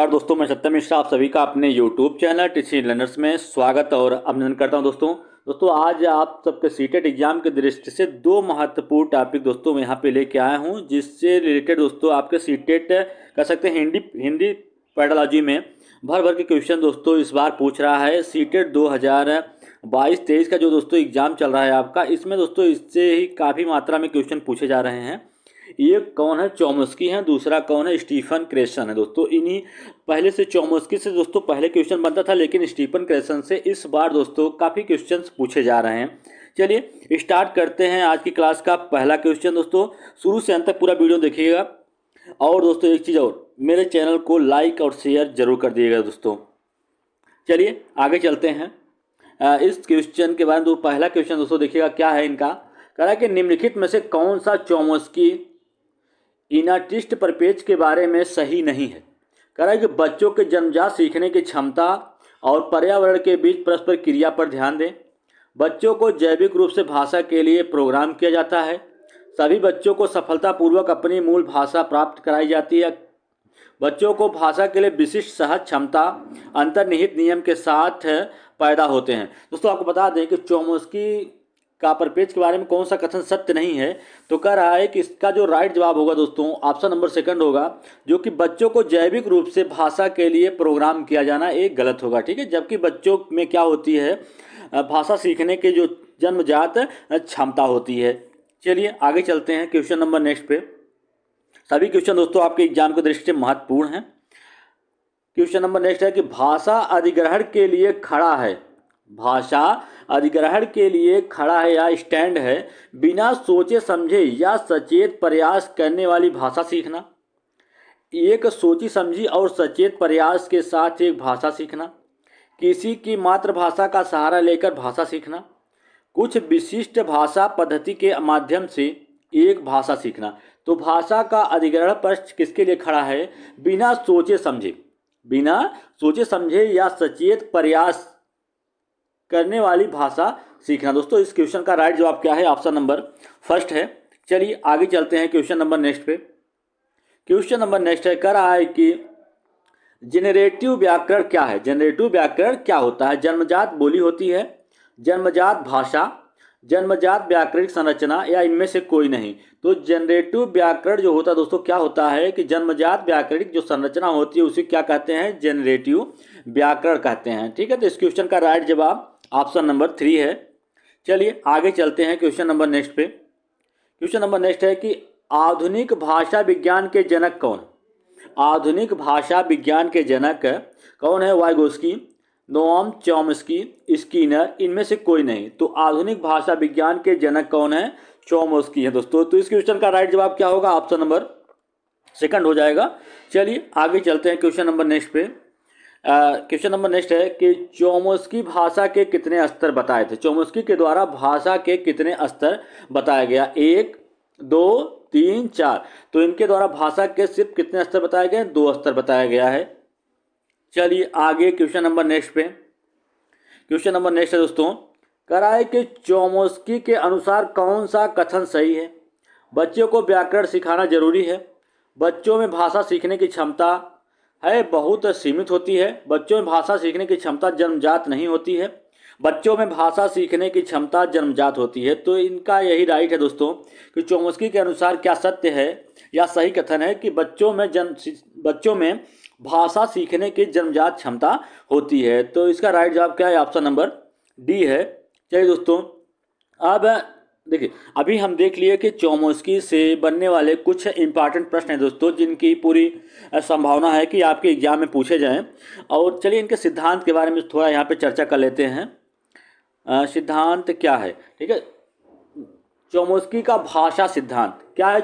और दोस्तों, मैं सत्यम मिश्रा आप सभी का अपने YouTube चैनल टीचिंग लर्नर्स में स्वागत और अभिनंदन करता हूं। दोस्तों आज आप सबके सीटेट एग्जाम की दृष्टि से दो महत्वपूर्ण टॉपिक दोस्तों मैं यहाँ पे लेके आया हूं, जिससे रिलेटेड दोस्तों आपके सीटेट कह सकते हैं हिंदी पेडोलॉजी में भर भर के क्वेश्चन दोस्तों इस बार पूछ रहा है। सीटेट 2022-23 का जो दोस्तों एग्जाम चल रहा है आपका, इसमें दोस्तों इससे ही काफ़ी मात्रा में क्वेश्चन पूछे जा रहे हैं। एक कौन है, चोमस्की है, दूसरा कौन है, स्टीफन क्रेसन है। दोस्तों इन्हीं पहले से चोमस्की से दोस्तों पहले क्वेश्चन बनता था, लेकिन स्टीफन क्रेसन से इस बार दोस्तों काफ़ी क्वेश्चंस पूछे जा रहे हैं। चलिए स्टार्ट करते हैं आज की क्लास का पहला क्वेश्चन। दोस्तों शुरू से अंत तक पूरा वीडियो देखिएगा, और दोस्तों एक चीज़ और, मेरे चैनल को लाइक और शेयर जरूर कर दिएगा दोस्तों। चलिए आगे चलते हैं इस क्वेश्चन के बाद। पहला क्वेश्चन दोस्तों देखिएगा क्या है इनका। कह रहा है कि निम्नलिखित में से कौन सा चोमस्की इनार्टिस्ट परिपेक्ष के बारे में सही नहीं है। कह रहा है कि बच्चों के जन्मजात सीखने की क्षमता और पर्यावरण के बीच परस्पर क्रिया पर ध्यान दें। बच्चों को जैविक रूप से भाषा के लिए प्रोग्राम किया जाता है। सभी बच्चों को सफलतापूर्वक अपनी मूल भाषा प्राप्त कराई जाती है। बच्चों को भाषा के लिए विशिष्ट सहज क्षमता अंतर्निहित नियम के साथ पैदा होते हैं। दोस्तों आपको बता दें कि चोमस्की का परिपेक्ष के बारे में कौन सा कथन सत्य नहीं है, तो कह रहा है कि इसका जो राइट जवाब होगा दोस्तों ऑप्शन नंबर सेकंड होगा, जो कि बच्चों को जैविक रूप से भाषा के लिए प्रोग्राम किया जाना एक गलत होगा। ठीक है, जबकि बच्चों में क्या होती है, भाषा सीखने के जो जन्मजात क्षमता होती है। चलिए आगे चलते हैं क्वेश्चन नंबर नेक्स्ट पे। सभी क्वेश्चन दोस्तों आपके एग्जाम की दृष्टि से महत्वपूर्ण हैं। क्वेश्चन नंबर नेक्स्ट है कि भाषा अधिग्रहण के लिए खड़ा है। भाषा अधिग्रहण के लिए खड़ा है या स्टैंड है, बिना सोचे समझे या सचेत प्रयास करने वाली भाषा सीखना। एक सोची समझी और सचेत प्रयास के साथ एक भाषा सीखना। किसी की मातृभाषा का सहारा लेकर भाषा सीखना। कुछ विशिष्ट भाषा पद्धति के माध्यम से एक भाषा सीखना। तो भाषा का अधिग्रहण पक्ष किसके लिए खड़ा है? बिना सोचे समझे या सचेत प्रयास करने वाली भाषा सीखना। दोस्तों इस क्वेश्चन का राइट जवाब क्या है? ऑप्शन नंबर फर्स्ट है। चलिए आगे चलते हैं क्वेश्चन नंबर नेक्स्ट पे। क्वेश्चन नंबर नेक्स्ट है, कह रहा है कि जेनरेटिव व्याकरण क्या है। जेनरेटिव व्याकरण क्या होता है? जन्मजात बोली होती है, जन्मजात भाषा, जन्मजात व्याकरणिक संरचना, या इनमें से कोई नहीं। तो जनरेटिव व्याकरण जो होता है दोस्तों क्या होता है कि जन्मजात व्याकरणिक जो संरचना होती है उसे क्या कहते हैं? जनरेटिव व्याकरण कहते हैं। ठीक है, तो इस क्वेश्चन का राइट जवाब ऑप्शन नंबर 3 है। चलिए आगे चलते हैं क्वेश्चन नंबर नेक्स्ट पे। क्वेश्चन नंबर नेक्स्ट है कि आधुनिक भाषा विज्ञान के जनक कौन? आधुनिक भाषा विज्ञान के जनक कौन है? वाइगोस्की, नोआम चॉम्स्की, स्किनर, इनमें से कोई नहीं। तो आधुनिक भाषा विज्ञान के जनक कौन है? चॉम्स्की है दोस्तों। तो इस क्वेश्चन का राइट जवाब क्या होगा? ऑप्शन नंबर सेकंड हो जाएगा। चलिए आगे चलते हैं क्वेश्चन नंबर नेक्स्ट पे। क्वेश्चन नंबर नेक्स्ट है कि चोमस्की भाषा के कितने स्तर बताए थे? चोमस्की के द्वारा भाषा के कितने स्तर बताया गया? 1, 2, 3, 4। तो इनके द्वारा भाषा के सिर्फ कितने स्तर बताए गए? 2 स्तर बताया गया है। चलिए आगे क्वेश्चन नंबर नेक्स्ट पे। क्वेश्चन नंबर नेक्स्ट है दोस्तों, कह रहा है कि चोमस्की के अनुसार कौन सा कथन सही है? बच्चों को व्याकरण सिखाना जरूरी है। बच्चों में भाषा सीखने की क्षमता है बहुत सीमित होती है। बच्चों में भाषा सीखने की क्षमता जन्मजात नहीं होती है। बच्चों में भाषा सीखने की क्षमता जन्मजात होती है। तो इनका यही राइट है दोस्तों कि चोमस्की के अनुसार क्या सत्य है या सही कथन है कि बच्चों में भाषा सीखने की जन्मजात क्षमता होती है। तो इसका राइट जवाब क्या है? ऑप्शन नंबर डी है। चलिए दोस्तों अब देखिए, अभी हम देख लिए कि चोमस्की से बनने वाले कुछ इंपॉर्टेंट प्रश्न हैं दोस्तों, जिनकी पूरी संभावना है कि आपके एग्जाम में पूछे जाएं। और चलिए इनके सिद्धांत के बारे में थोड़ा यहाँ पे चर्चा कर लेते हैं। सिद्धांत क्या है? ठीक है, चोमस्की का भाषा सिद्धांत क्या है?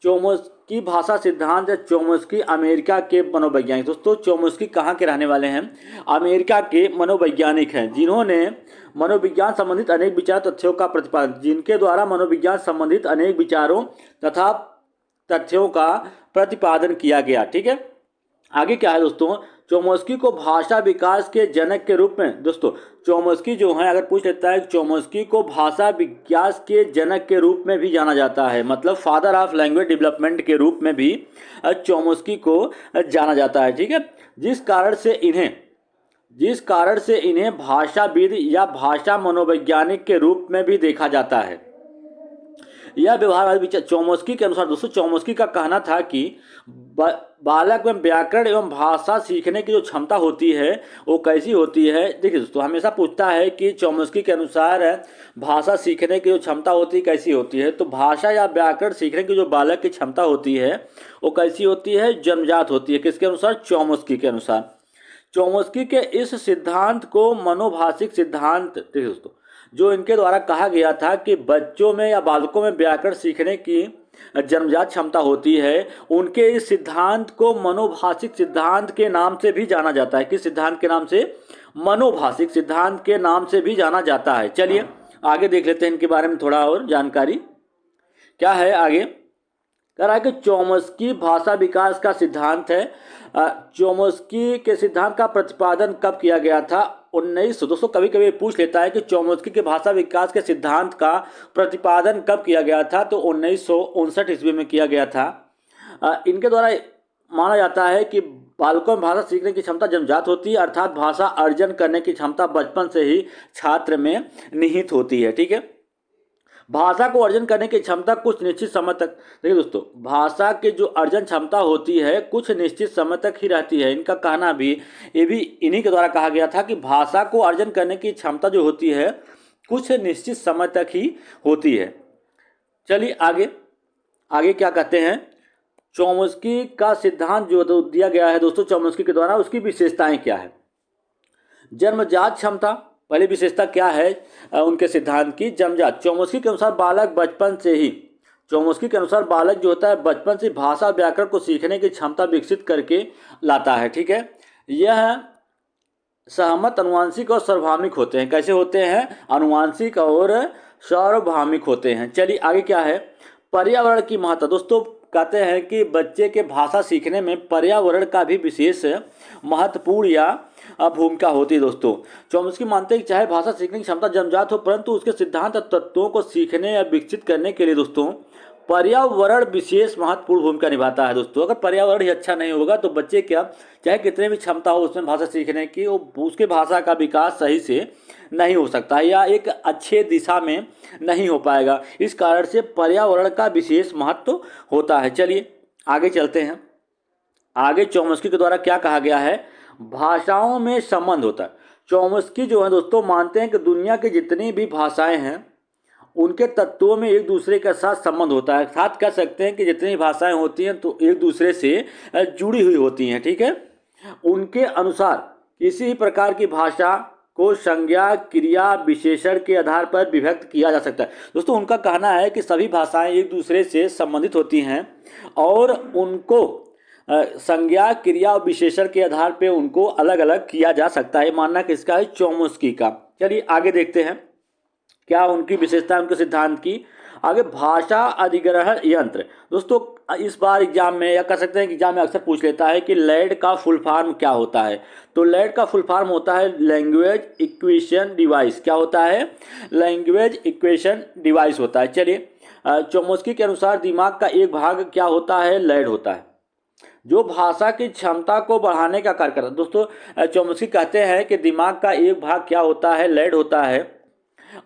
चोमस्की भाषा सिद्धांत है। चोमस्की अमेरिका के मनोवैज्ञानिक, दोस्तों चोमस्की कहाँ के रहने वाले हैं? अमेरिका के मनोवैज्ञानिक हैं, जिन्होंने मनोविज्ञान संबंधित अनेक विचार तथ्यों का प्रतिपादन, जिनके द्वारा मनोविज्ञान संबंधित अनेक विचारों तथा तथ्यों का प्रतिपादन किया गया। ठीक है, आगे क्या है दोस्तों, चोमस्की को भाषा विकास के जनक के रूप में, दोस्तों चोमस्की जो है अगर पूछ लेता है, चोमस्की को भाषा विकास के जनक के रूप में भी जाना जाता है, मतलब फादर ऑफ लैंग्वेज डेवलपमेंट के रूप में भी चोमस्की को जाना जाता है। ठीक है, जिस कारण से इन्हें भाषाविद या भाषा मनोवैज्ञानिक के रूप में भी देखा जाता है। यह व्यवहार चोमस्की के अनुसार, दोस्तों चोमस्की का कहना था कि बालक में व्याकरण एवं भाषा सीखने की जो क्षमता होती है वो कैसी होती है। देखिए दोस्तों, हमेशा पूछता है कि चोमस्की के अनुसार भाषा सीखने की जो क्षमता होती है कैसी होती है, तो भाषा या व्याकरण सीखने की जो बालक की क्षमता होती है वो कैसी होती है, जन्मजात होती है। किसके अनुसार, चोमस्की के अनुसार। चोमस्की के इस सिद्धांत को मनोभाषिक सिद्धांत, देखिए दोस्तों, जो इनके द्वारा कहा गया था कि बच्चों में या बालकों में व्याकरण सीखने की जन्मजात क्षमता होती है, उनके इस सिद्धांत को मनोभाषिक सिद्धांत के नाम से भी जाना जाता है। किस सिद्धांत के नाम से, मनोभाषिक सिद्धांत के नाम से भी जाना जाता है। चलिए आगे देख लेते हैं इनके बारे में थोड़ा और जानकारी क्या है। आगे कह रहा है कि चोमस्की भाषा विकास का सिद्धांत है। चोमस्की के सिद्धांत का प्रतिपादन कब किया गया था, 1900। दोस्तों कभी कभी पूछ लेता है कि चोमस्की के भाषा विकास के सिद्धांत का प्रतिपादन कब किया गया था, तो 1959 ईस्वी में किया गया था। इनके द्वारा माना जाता है कि बालकों में भाषा सीखने की क्षमता जन्मजात होती है, अर्थात भाषा अर्जन करने की क्षमता बचपन से ही छात्र में निहित होती है। ठीक है, भाषा को अर्जन करने की क्षमता कुछ निश्चित समय तक, देखिए दोस्तों, भाषा की जो अर्जन क्षमता होती है कुछ निश्चित समय तक ही रहती है। इनका कहना भी, ये भी इन्हीं के द्वारा कहा गया था कि भाषा को अर्जन करने की क्षमता जो होती है कुछ निश्चित समय तक ही होती है। चलिए आगे क्या कहते हैं, चोमस्की का सिद्धांत जो दिया गया है दोस्तों चोमस्की के द्वारा, उसकी विशेषताएं क्या है। जन्मजात क्षमता, पहली विशेषता क्या है उनके सिद्धांत की, जन्मजात। चोमस्की के अनुसार बालक बचपन से ही, चोमस्की के अनुसार बालक जो होता है बचपन से भाषा व्याकरण को सीखने की क्षमता विकसित करके लाता है। ठीक है, यह सहमत, अनुवांशिक और सार्वभौमिक होते हैं। कैसे होते हैं, अनुवांशिक और सार्वभौमिक होते हैं। चलिए आगे क्या है, पर्यावरण की महत्ता। दोस्तों कहते हैं कि बच्चे के भाषा सीखने में पर्यावरण का भी विशेष महत्वपूर्ण या भूमिका होती है। दोस्तों चोमस्की मानते हैं कि चाहे भाषा सीखने की क्षमता जन्मजात हो, परंतु उसके सिद्धांत तत्वों को सीखने या विकसित करने के लिए दोस्तों पर्यावरण विशेष महत्वपूर्ण भूमिका निभाता है। दोस्तों अगर पर्यावरण ही अच्छा नहीं होगा तो बच्चे क्या, चाहे कितने भी क्षमता हो उसमें भाषा सीखने की, उसके भाषा का विकास सही से नहीं हो सकता या एक अच्छे दिशा में नहीं हो पाएगा। इस कारण से पर्यावरण का विशेष महत्व होता है। चलिए आगे चलते हैं। आगे चोमस्की के द्वारा क्या कहा गया है, भाषाओं में संबंध होता है। चोमस्की जो है दोस्तों मानते हैं कि दुनिया की जितनी भी भाषाएं हैं उनके तत्वों में एक दूसरे के साथ संबंध होता है। साथ कह सकते हैं कि जितनी भाषाएं होती हैं तो एक दूसरे से जुड़ी हुई होती हैं। ठीक है, उनके अनुसार किसी भी प्रकार की भाषा को संज्ञा, क्रिया, विशेषण के आधार पर विभक्त किया जा सकता है। दोस्तों उनका कहना है कि सभी भाषाएं एक दूसरे से संबंधित होती हैं और उनको संज्ञा, क्रिया और विशेषण के आधार पर उनको अलग अलग किया जा सकता है। मानना किसका है, चोमस्की का। चलिए आगे देखते हैं क्या उनकी विशेषता है उनके सिद्धांत की। आगे भाषा अधिग्रहण यंत्र। दोस्तों इस बार एग्जाम में या कह सकते हैं कि एग्जाम में अक्सर पूछ लेता है कि लैड का फुल फॉर्म क्या होता है। तो लैड का फुल फॉर्म होता है लैंग्वेज इक्वेशन डिवाइस। क्या होता है, लैंग्वेज इक्वेशन डिवाइस होता है। चलिए चोमस्की के अनुसार दिमाग का एक भाग क्या होता है, लैड होता है, जो भाषा की क्षमता को बढ़ाने का कार्य करता है। दोस्तों चोमस्की कहते हैं कि दिमाग का एक भाग क्या होता है, लैड होता है,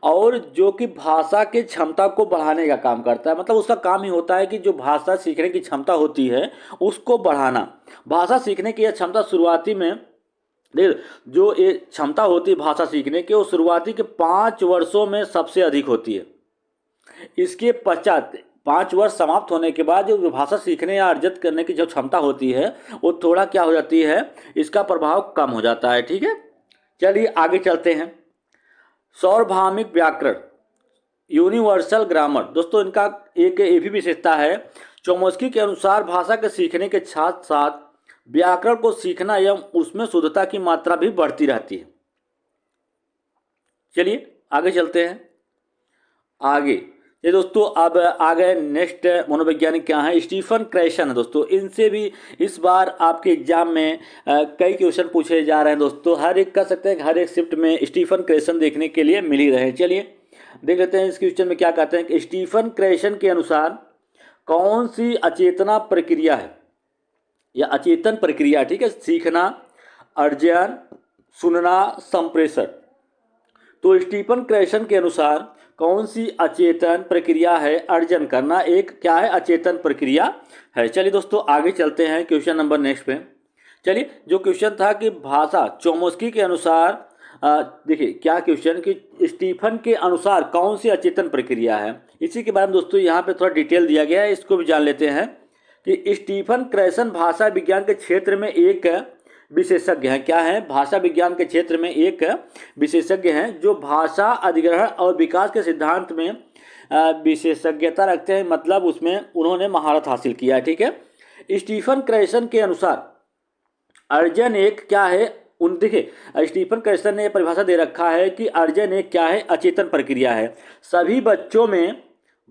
और जो कि भाषा की क्षमता को बढ़ाने का काम करता है। मतलब उसका काम ही होता है कि जो भाषा सीखने की क्षमता होती है उसको बढ़ाना। भाषा सीखने की यह क्षमता शुरुआती में, जो ये क्षमता होती है भाषा सीखने की, वो शुरुआती के 5 वर्षों में सबसे अधिक होती है। इसके पश्चात 5 वर्ष समाप्त होने के बाद जो भाषा सीखने या अर्जित करने की जो क्षमता होती है वो थोड़ा क्या हो जाती है, इसका प्रभाव कम हो जाता है। ठीक है, चलिए आगे चलते हैं। सार्वभौमिक व्याकरण, यूनिवर्सल ग्रामर। दोस्तों इनका एक ये भी विशेषता है, चोमस्की के अनुसार भाषा के सीखने के साथ साथ व्याकरण को सीखना एवं उसमें शुद्धता की मात्रा भी बढ़ती रहती है। चलिए आगे चलते हैं। आगे ये दोस्तों अब आ गए नेक्स्ट मनोवैज्ञानिक क्या है, स्टीफन क्रेशन है दोस्तों। इनसे भी इस बार आपके एग्जाम में कई क्वेश्चन पूछे जा रहे हैं दोस्तों। हर एक कह सकते हैं कि हर एक शिफ्ट में स्टीफन क्रेशन देखने के लिए मिल ही रहे हैं। चलिए देख लेते हैं इस क्वेश्चन में क्या कहते हैं कि स्टीफन क्रेशन के अनुसार कौन सी अचेतना प्रक्रिया है या अचेतन प्रक्रिया, ठीक है, सीखना, अर्जन, सुनना, संप्रेषण। तो स्टीफन क्रेशन के अनुसार कौन सी अचेतन प्रक्रिया है, अर्जन करना एक क्या है, अचेतन प्रक्रिया है। चलिए दोस्तों आगे चलते हैं क्वेश्चन नंबर नेक्स्ट पे। चलिए जो क्वेश्चन था कि भाषा चोमस्की के अनुसार, देखिए क्या क्वेश्चन कि स्टीफन के अनुसार कौन सी अचेतन प्रक्रिया है, इसी के बारे में दोस्तों यहाँ पे थोड़ा डिटेल दिया गया है, इसको भी जान लेते हैं कि स्टीफन क्रेशन भाषा विज्ञान के क्षेत्र में एक विशेषज्ञ हैं। क्या है, भाषा विज्ञान के क्षेत्र में एक विशेषज्ञ हैं जो भाषा अधिग्रहण और विकास के सिद्धांत में विशेषज्ञता रखते हैं, मतलब उसमें उन्होंने महारत हासिल किया है, ठीक है। स्टीफन क्रेशन के अनुसार अर्जन एक क्या है, देखिए स्टीफन क्रेशन ने परिभाषा दे रखा है कि अर्जन एक क्या है, अचेतन प्रक्रिया है। सभी बच्चों में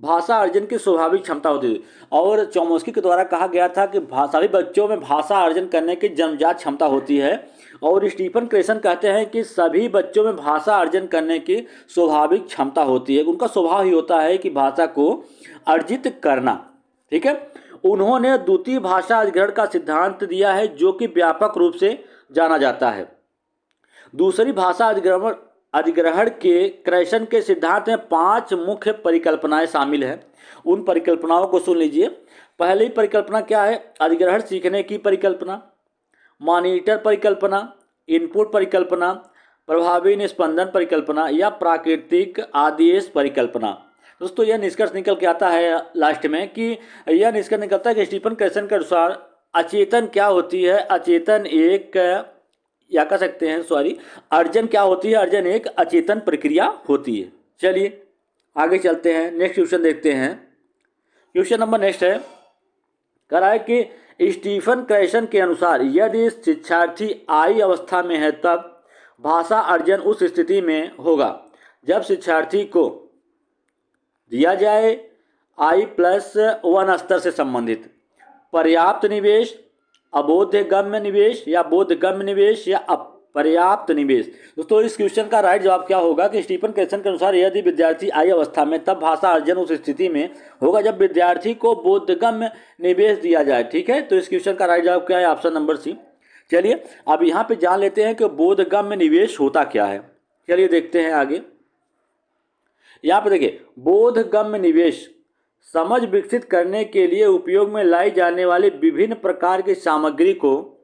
भाषा अर्जन की स्वाभाविक क्षमता होती है, और चोमस्की के द्वारा कहा गया था कि सभी बच्चों में भाषा अर्जन करने की जन्मजात क्षमता होती है, और स्टीफन क्रेशन कहते हैं कि सभी बच्चों में भाषा अर्जन करने की स्वाभाविक क्षमता होती है, उनका स्वभाव ही होता है कि भाषा को अर्जित करना, ठीक है। उन्होंने द्वितीय भाषा अधिग्रहण का सिद्धांत दिया है जो कि व्यापक रूप से जाना जाता है। दूसरी भाषा अधिग्रहण के क्रेशन के सिद्धांत में 5 मुख्य परिकल्पनाएं शामिल हैं। उन परिकल्पनाओं को सुन लीजिए। पहली परिकल्पना क्या है, अधिग्रहण सीखने की परिकल्पना, मॉनिटर परिकल्पना, इनपुट परिकल्पना, प्रभावी निस्पंदन परिकल्पना या प्राकृतिक आदेश परिकल्पना। दोस्तों यह निष्कर्ष निकल के आता है लास्ट में कि यह निष्कर्ष निकलता है कि स्टीफन क्रेशन के अनुसार अचेतन क्या होती है, अचेतन एक या कह सकते हैं अर्जन क्या होती है, अर्जन एक अचेतन प्रक्रिया होती है। चलिए आगे चलते हैं, नेक्स्ट क्वेश्चन देखते हैं। क्वेश्चन नंबर नेक्स्ट है, कह रहा है कि स्टीफन क्रेशन के अनुसार यदि शिक्षार्थी आई अवस्था में है तब भाषा अर्जन उस स्थिति में होगा जब शिक्षार्थी को दिया जाए I+1 स्तर से संबंधित पर्याप्त निवेश, अबोधगम्य निवेश या बोधगम्य निवेश या अपर्याप्त निवेश। दोस्तों इस क्वेश्चन का राइट जवाब क्या होगा कि स्टीफन क्रेशन के अनुसार यदि विद्यार्थी आई अवस्था में तब भाषा अर्जन उस स्थिति में होगा जब विद्यार्थी को बोधगम्य निवेश दिया जाए, ठीक है। तो इस क्वेश्चन का राइट जवाब क्या है, ऑप्शन नंबर सी। चलिए अब यहाँ पे जान लेते हैं कि बोधगम्य निवेश होता क्या है। चलिए देखते हैं आगे। यहाँ पे देखिए, बोधगम्य निवेश समझ विकसित करने के लिए उपयोग में लाई जाने वाली विभिन्न प्रकार की सामग्री को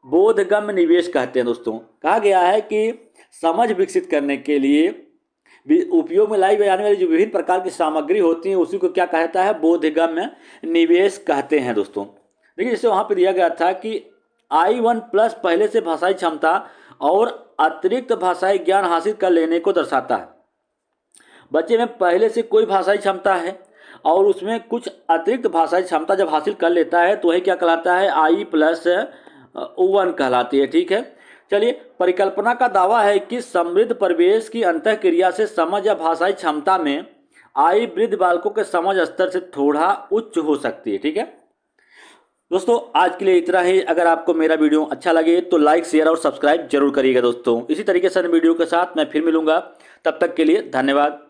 बोधगम्य निवेश कहते हैं। दोस्तों कहा गया है कि समझ विकसित करने के लिए उपयोग में लाई जाने वाली जो विभिन्न प्रकार की सामग्री होती है उसी को क्या कहता है, बोधगम्य निवेश कहते हैं। दोस्तों देखिए जैसे वहाँ पे दिया गया था कि I1+ पहले से भाषाई क्षमता और अतिरिक्त भाषाई ज्ञान हासिल कर लेने को दर्शाता है। बच्चे में पहले से कोई भाषाई क्षमता है और उसमें कुछ अतिरिक्त भाषाई क्षमता जब हासिल कर लेता है तो वही क्या कहलाता है, I+1 कहलाती है, ठीक है। चलिए परिकल्पना का दावा है कि समृद्ध परिवेश की अंतःक्रिया से समझ या भाषाई क्षमता में वृद्ध बालकों के समझ स्तर से थोड़ा उच्च हो सकती है, ठीक है। दोस्तों आज के लिए इतना ही। अगर आपको मेरा वीडियो अच्छा लगे तो लाइक, शेयर और सब्सक्राइब जरूर करिएगा दोस्तों। इसी तरीके से वीडियो के साथ मैं फिर मिलूंगा, तब तक के लिए धन्यवाद।